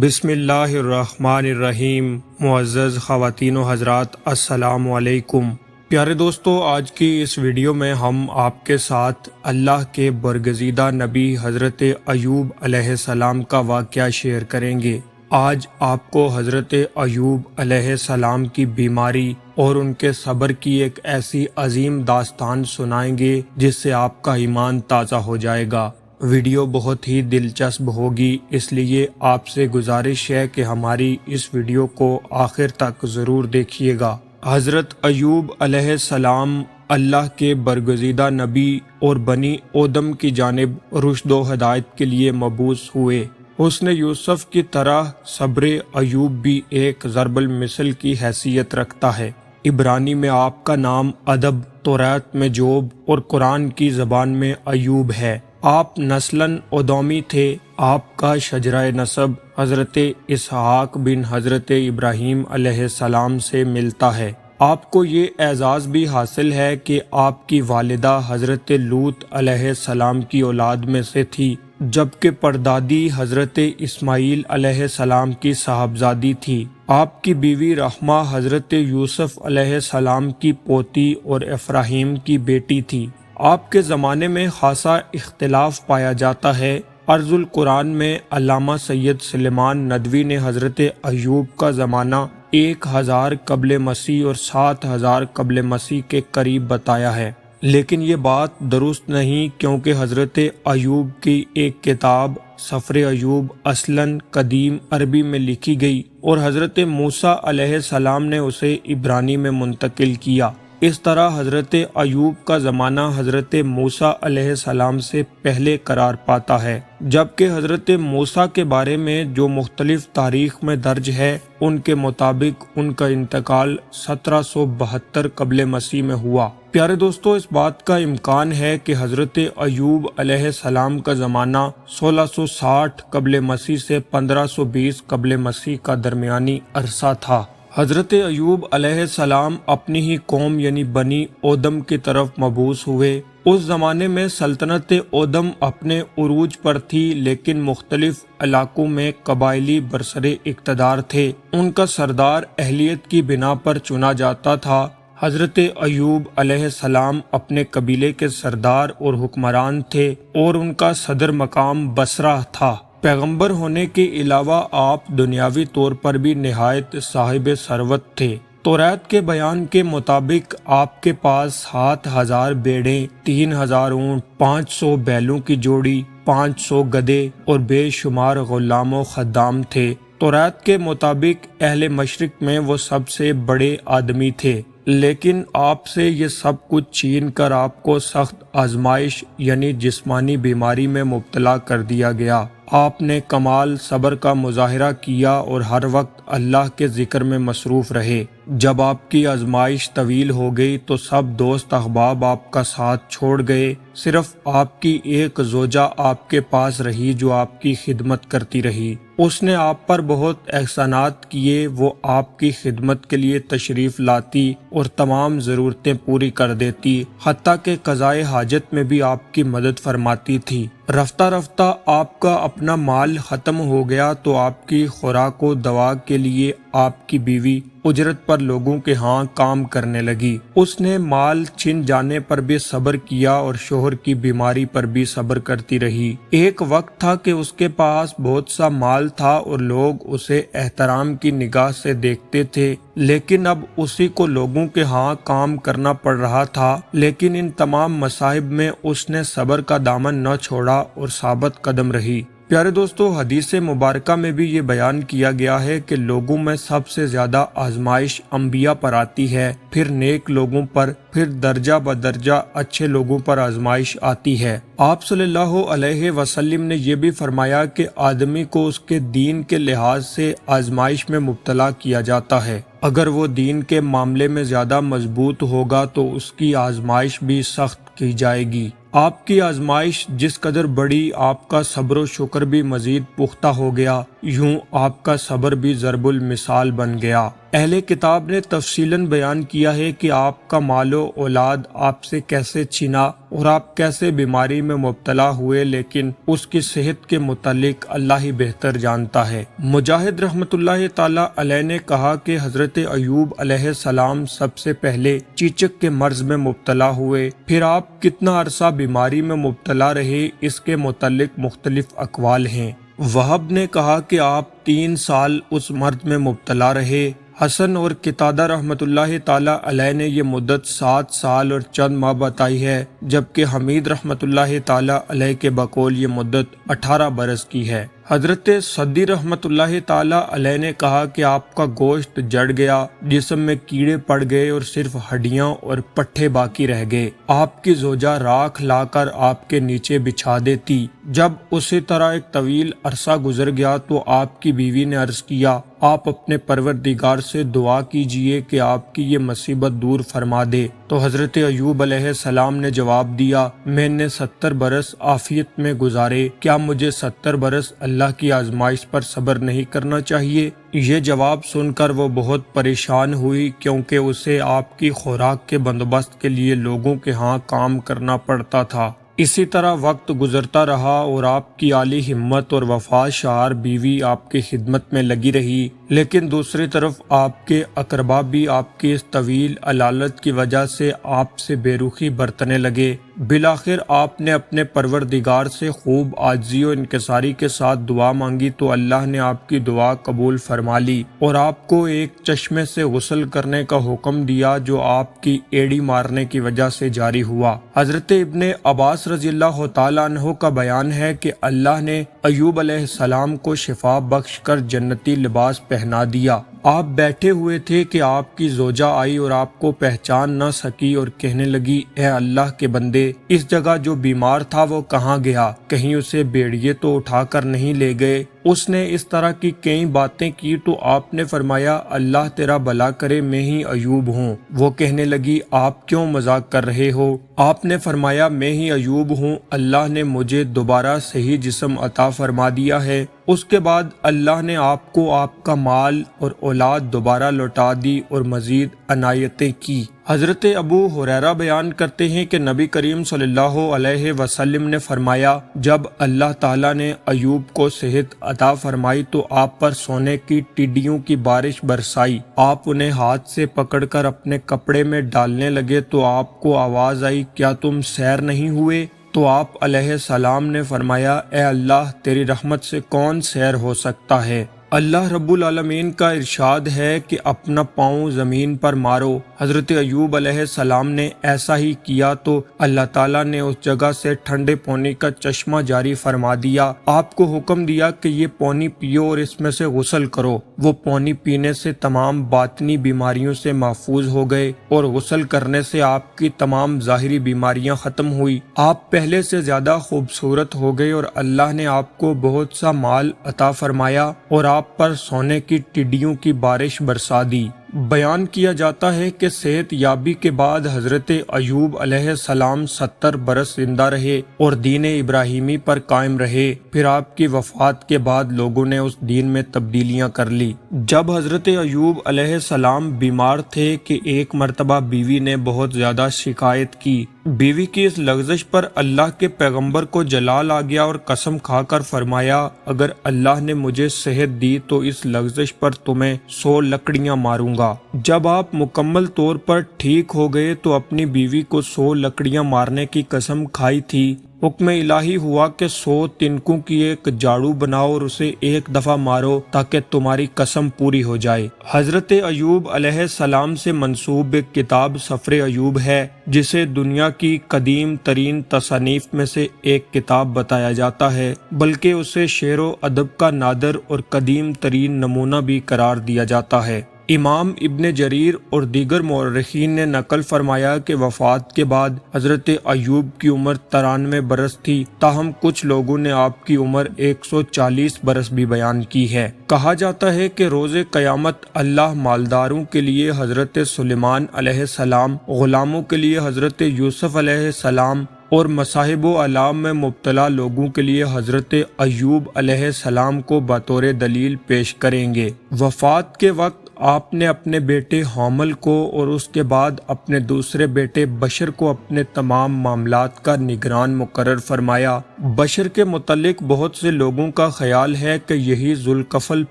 بسم اللہ الرحمن الرحیم۔ معزز خواتین و حضرات، السلام علیکم۔ پیارے دوستو، آج کی اس ویڈیو میں ہم آپ کے ساتھ اللہ کے برگزیدہ نبی حضرت ایوب علیہ السلام کا واقعہ شیئر کریں گے۔ آج آپ کو حضرت ایوب علیہ السلام کی بیماری اور ان کے صبر کی ایک ایسی عظیم داستان سنائیں گے جس سے آپ کا ایمان تازہ ہو جائے گا۔ ویڈیو بہت ہی دلچسپ ہوگی، اس لیے آپ سے گزارش ہے کہ ہماری اس ویڈیو کو آخر تک ضرور دیکھیے گا۔ حضرت ایوب علیہ السلام اللہ کے برگزیدہ نبی اور بنی آدم کی جانب رشد و ہدایت کے لیے مبعوث ہوئے۔ حسن یوسف کی طرح صبر ایوب بھی ایک ضرب المثل کی حیثیت رکھتا ہے۔ عبرانی میں آپ کا نام ادب، توریت میں جوب اور قرآن کی زبان میں ایوب ہے۔ آپ نسلاً ادومی تھے۔ آپ کا شجرہ نسب حضرت اسحاق بن حضرت ابراہیم علیہ السلام سے ملتا ہے۔ آپ کو یہ اعزاز بھی حاصل ہے کہ آپ کی والدہ حضرت لوط علیہ السلام کی اولاد میں سے تھی، جبکہ پردادی حضرت اسماعیل علیہ السلام کی صاحبزادی تھی۔ آپ کی بیوی رحمہ حضرت یوسف علیہ السلام کی پوتی اور افراہیم کی بیٹی تھی۔ آپ کے زمانے میں خاصا اختلاف پایا جاتا ہے۔ ارض القرآن میں علامہ سید سلیمان ندوی نے حضرت ایوب کا زمانہ 1000 قبل مسیح اور 7000 قبل مسیح کے قریب بتایا ہے، لیکن یہ بات درست نہیں، کیونکہ حضرت ایوب کی ایک کتاب سفر ایوب اصلاً قدیم عربی میں لکھی گئی اور حضرت موسیٰ علیہ السلام نے اسے عبرانی میں منتقل کیا۔ اس طرح حضرت ایوب کا زمانہ حضرت موسیٰ علیہ السلام سے پہلے قرار پاتا ہے، جبکہ حضرت موسیٰ کے بارے میں جو مختلف تاریخ میں درج ہے ان کے مطابق ان کا انتقال 1772 قبل مسیح میں ہوا۔ پیارے دوستو، اس بات کا امکان ہے کہ حضرت ایوب علیہ السلام کا زمانہ 1660 قبل مسیح سے 1520 قبل مسیح کا درمیانی عرصہ تھا۔ حضرت ایوب علیہ السلام اپنی ہی قوم یعنی بنی آدم کی طرف مبعوث ہوئے۔ اس زمانے میں سلطنت آدم اپنے عروج پر تھی، لیکن مختلف علاقوں میں قبائلی برسر اقتدار تھے۔ ان کا سردار اہلیت کی بنا پر چنا جاتا تھا۔ حضرت ایوب علیہ السلام اپنے قبیلے کے سردار اور حکمران تھے اور ان کا صدر مقام بصرہ تھا۔ پیغمبر ہونے کے علاوہ آپ دنیاوی طور پر بھی نہایت صاحب ثروت تھے۔ توریت کے بیان کے مطابق آپ کے پاس 7000 بھیڑیں، 3000 اونٹ، 500 بیلوں کی جوڑی، 500 گدھے اور بے شمار غلام و خدام تھے۔ توریت کے مطابق اہل مشرق میں وہ سب سے بڑے آدمی تھے، لیکن آپ سے یہ سب کچھ چھین کر آپ کو سخت آزمائش یعنی جسمانی بیماری میں مبتلا کر دیا گیا۔ آپ نے کمال صبر کا مظاہرہ کیا اور ہر وقت اللہ کے ذکر میں مصروف رہے۔ جب آپ کی آزمائش طویل ہو گئی تو سب دوست احباب آپ کا ساتھ چھوڑ گئے، صرف آپ کی ایک زوجہ آپ کے پاس رہی جو آپ کی خدمت کرتی رہی۔ اس نے آپ پر بہت احسانات کیے، وہ آپ کی خدمت کے لیے تشریف لاتی اور تمام ضرورتیں پوری کر دیتی، حتیٰ کہ قضائے حاجت میں بھی آپ کی مدد فرماتی تھی۔ رفتہ رفتہ آپ کا اپنا مال ختم ہو گیا تو آپ کی خوراک و دوا کے لیے آپ کی بیوی اجرت پر لوگوں کے ہاں کام کرنے لگی۔ اس نے مال چھن جانے پر بھی صبر کیا اور شوہر کی بیماری پر بھی صبر کرتی رہی۔ ایک وقت تھا کہ اس کے پاس بہت سا مال تھا اور لوگ اسے احترام کی نگاہ سے دیکھتے تھے، لیکن اب اسی کو لوگوں کے ہاں کام کرنا پڑ رہا تھا۔ لیکن ان تمام مصائب میں اس نے صبر کا دامن نہ چھوڑا اور ثابت قدم رہی۔ پیارے دوستو، حدیث مبارکہ میں بھی یہ بیان کیا گیا ہے کہ لوگوں میں سب سے زیادہ آزمائش انبیاء پر آتی ہے، پھر نیک لوگوں پر، پھر درجہ بدرجہ اچھے لوگوں پر آزمائش آتی ہے۔ آپ صلی اللہ علیہ وسلم نے یہ بھی فرمایا کہ آدمی کو اس کے دین کے لحاظ سے آزمائش میں مبتلا کیا جاتا ہے۔ اگر وہ دین کے معاملے میں زیادہ مضبوط ہوگا تو اس کی آزمائش بھی سخت کی جائے گی۔ آپ کی آزمائش جس قدر بڑی آپ کا صبر و شکر بھی مزید پختہ ہو گیا، یوں آپ کا صبر بھی ضرب المثال بن گیا۔ اہل کتاب نے تفصیلاً بیان کیا ہے کہ آپ کا مال و اولاد آپ سے کیسے چھینا اور آپ کیسے بیماری میں مبتلا ہوئے، لیکن اس کی صحت کے متعلق اللہ ہی بہتر جانتا ہے۔ مجاہد رحمۃ اللہ تعالی علیہ نے کہا کہ حضرت ایوب علیہ السلام سب سے پہلے چیچک کے مرض میں مبتلا ہوئے، پھر آپ کتنا عرصہ بیماری میں مبتلا رہے، اس کے متعلق مختلف اقوال ہیں۔ وہب نے کہا کہ آپ 3 سال اس مرض میں مبتلا رہے۔ حسن اور قتادہ رحمۃ اللہ تعالی علیہ نے یہ مدت 7 سال اور چند ماہ بتائی ہے، جبکہ حمید رحمۃ اللہ تعالی علیہ کے بقول یہ مدت 18 برس کی ہے۔ حضرت صدی رحمۃ اللہ تعالی علیہ نے کہا کہ آپ کا گوشت جڑ گیا، جسم میں کیڑے پڑ گئے اور صرف ہڈیاں اور پٹھے باقی رہ گئے۔ آپ کی زوجہ راکھ لا کر آپ کے نیچے بچھا دیتی۔ جب اسی طرح ایک طویل عرصہ گزر گیا تو آپ کی بیوی نے عرض کیا، آپ اپنے پروردگار سے دعا کیجئے کہ آپ کی یہ مصیبت دور فرما دے۔ تو حضرت ایوب علیہ السلام نے جواب دیا، میں نے 70 برس عافیت میں گزارے، کیا مجھے 70 برس اللہ کی آزمائش پر صبر نہیں کرنا چاہیے؟ یہ جواب سن کر وہ بہت پریشان ہوئی، کیونکہ اسے آپ کی خوراک کے بندوبست کے لیے لوگوں کے ہاں کام کرنا پڑتا تھا۔ اسی طرح وقت گزرتا رہا اور آپ کی عالی ہمت اور وفا شعار بیوی آپ کی خدمت میں لگی رہی، لیکن دوسری طرف آپ کے اقربا بھی آپ کی اس طویل علالت کی وجہ سے آپ سے بے رخی برتنے لگے۔ بالآخر آپ نے اپنے پروردگار سے خوب عاجزی و انکساری کے ساتھ دعا مانگی تو اللہ نے آپ کی دعا قبول فرما لی اور آپ کو ایک چشمے سے غسل کرنے کا حکم دیا جو آپ کی ایڑی مارنے کی وجہ سے جاری ہوا۔ حضرت ابن عباس رضی اللہ تعالیٰ عنہ کا بیان ہے کہ اللہ نے ایوب علیہ السلام کو شفا بخش کر جنتی لباس پہنا دیا۔ آپ بیٹھے ہوئے تھے کہ آپ کی زوجہ آئی اور آپ کو پہچان نہ سکی اور کہنے لگی، اے اللہ کے بندے، اس جگہ جو بیمار تھا وہ کہاں گیا؟ کہیں اسے بھیڑیے تو اٹھا کر نہیں لے گئے؟ اس نے اس طرح کی کئی باتیں کی تو آپ نے فرمایا، اللہ تیرا بھلا کرے، میں ہی ایوب ہوں۔ وہ کہنے لگی، آپ کیوں مذاق کر رہے ہو؟ آپ نے فرمایا، میں ہی ایوب ہوں، اللہ نے مجھے دوبارہ صحیح جسم عطا فرما دیا ہے۔ اس کے بعد اللہ نے آپ کو آپ کا مال اور اولاد دوبارہ لوٹا دی اور مزید عنایتیں کی۔ حضرت ابو ہریرہ بیان کرتے ہیں کہ نبی کریم صلی اللہ علیہ وسلم نے فرمایا، جب اللہ تعالیٰ نے ایوب کو صحت عطا فرمائی تو آپ پر سونے کی ٹڈیوں کی بارش برسائی۔ آپ انہیں ہاتھ سے پکڑ کر اپنے کپڑے میں ڈالنے لگے تو آپ کو آواز آئی، کیا تم سیر نہیں ہوئے؟ تو آپ علیہ السلام نے فرمایا، اے اللہ، تیری رحمت سے کون سیر ہو سکتا ہے؟ اللہ رب العالمین کا ارشاد ہے کہ اپنا پاؤں زمین پر مارو۔ حضرت ایوب علیہ السلام نے ایسا ہی کیا تو اللہ تعالیٰ نے اس جگہ سے ٹھنڈے پانی کا چشمہ جاری فرما دیا۔ آپ کو حکم دیا کہ یہ پانی پیو اور اس میں سے غسل کرو۔ وہ پانی پینے سے تمام باطنی بیماریوں سے محفوظ ہو گئے اور غسل کرنے سے آپ کی تمام ظاہری بیماریاں ختم ہوئی۔ آپ پہلے سے زیادہ خوبصورت ہو گئے اور اللہ نے آپ کو بہت سا مال عطا فرمایا اور آپ پر سونے کی ٹڈیوں کی بارش برسا دی۔ بیان کیا جاتا ہے کہ صحت یابی کے بعد حضرت ایوب علیہ السلام 70 برس زندہ رہے اور دین ابراہیمی پر قائم رہے۔ پھر آپ کی وفات کے بعد لوگوں نے اس دین میں تبدیلیاں کر لی۔ جب حضرت ایوب علیہ السلام بیمار تھے کہ ایک مرتبہ بیوی نے بہت زیادہ شکایت کی۔ بیوی کی اس لغزش پر اللہ کے پیغمبر کو جلال آ گیا اور قسم کھا کر فرمایا، اگر اللہ نے مجھے صحت دی تو اس لغزش پر تمہیں 100 لکڑیاں ماروں گا۔ جب آپ مکمل طور پر ٹھیک ہو گئے تو اپنی بیوی کو 100 لکڑیاں مارنے کی قسم کھائی تھی۔ حکم الہی ہوا کہ 100 تنکوں کی ایک جاڑو بناؤ اور اسے ایک دفعہ مارو تاکہ تمہاری قسم پوری ہو جائے۔ حضرت ایوب علیہ السلام سے منسوب ایک کتاب سفر ایوب ہے، جسے دنیا کی قدیم ترین تصانیف میں سے ایک کتاب بتایا جاتا ہے، بلکہ اسے شعر و ادب کا نادر اور قدیم ترین نمونہ بھی قرار دیا جاتا ہے۔ امام ابن جریر اور دیگر مورخین نے نقل فرمایا کہ وفات کے بعد حضرت ایوب کی عمر 93 برس تھی، تاہم کچھ لوگوں نے آپ کی عمر 140 برس بھی بیان کی ہے۔ کہا جاتا ہے کہ روز قیامت اللہ مالداروں کے لیے حضرت سلیمان علیہ السلام، غلاموں کے لیے حضرت یوسف علیہ السلام اور مصائب و آلام میں مبتلا لوگوں کے لیے حضرت ایوب علیہ السلام کو بطور دلیل پیش کریں گے۔ وفات کے وقت آپ نے اپنے بیٹے حامل کو اور اس کے بعد اپنے دوسرے بیٹے بشر کو اپنے تمام معاملات کا نگران مقرر فرمایا۔ بشر کے متعلق بہت سے لوگوں کا خیال ہے کہ یہی ذوالکفل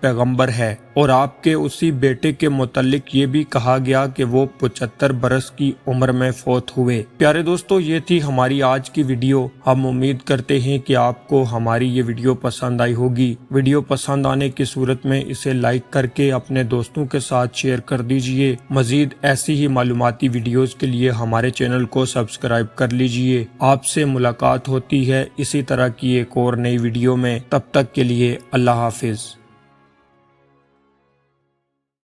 پیغمبر ہے، اور آپ کے اسی بیٹے کے متعلق یہ بھی کہا گیا کہ وہ 75 برس کی عمر میں فوت ہوئے۔ پیارے دوستو، یہ تھی ہماری آج کی ویڈیو۔ ہم امید کرتے ہیں کہ آپ کو ہماری یہ ویڈیو پسند آئی ہوگی۔ ویڈیو پسند آنے کی صورت میں اسے لائک کر کے اپنے دوستوں کے ساتھ شیئر کر دیجئے۔ مزید ایسی ہی معلوماتی ویڈیوز کے لیے ہمارے چینل کو سبسکرائب کر لیجئے۔ آپ سے ملاقات ہوتی ہے اسی طرح کی ایک اور نئی ویڈیو میں۔ تب تک کے لیے اللہ حافظ۔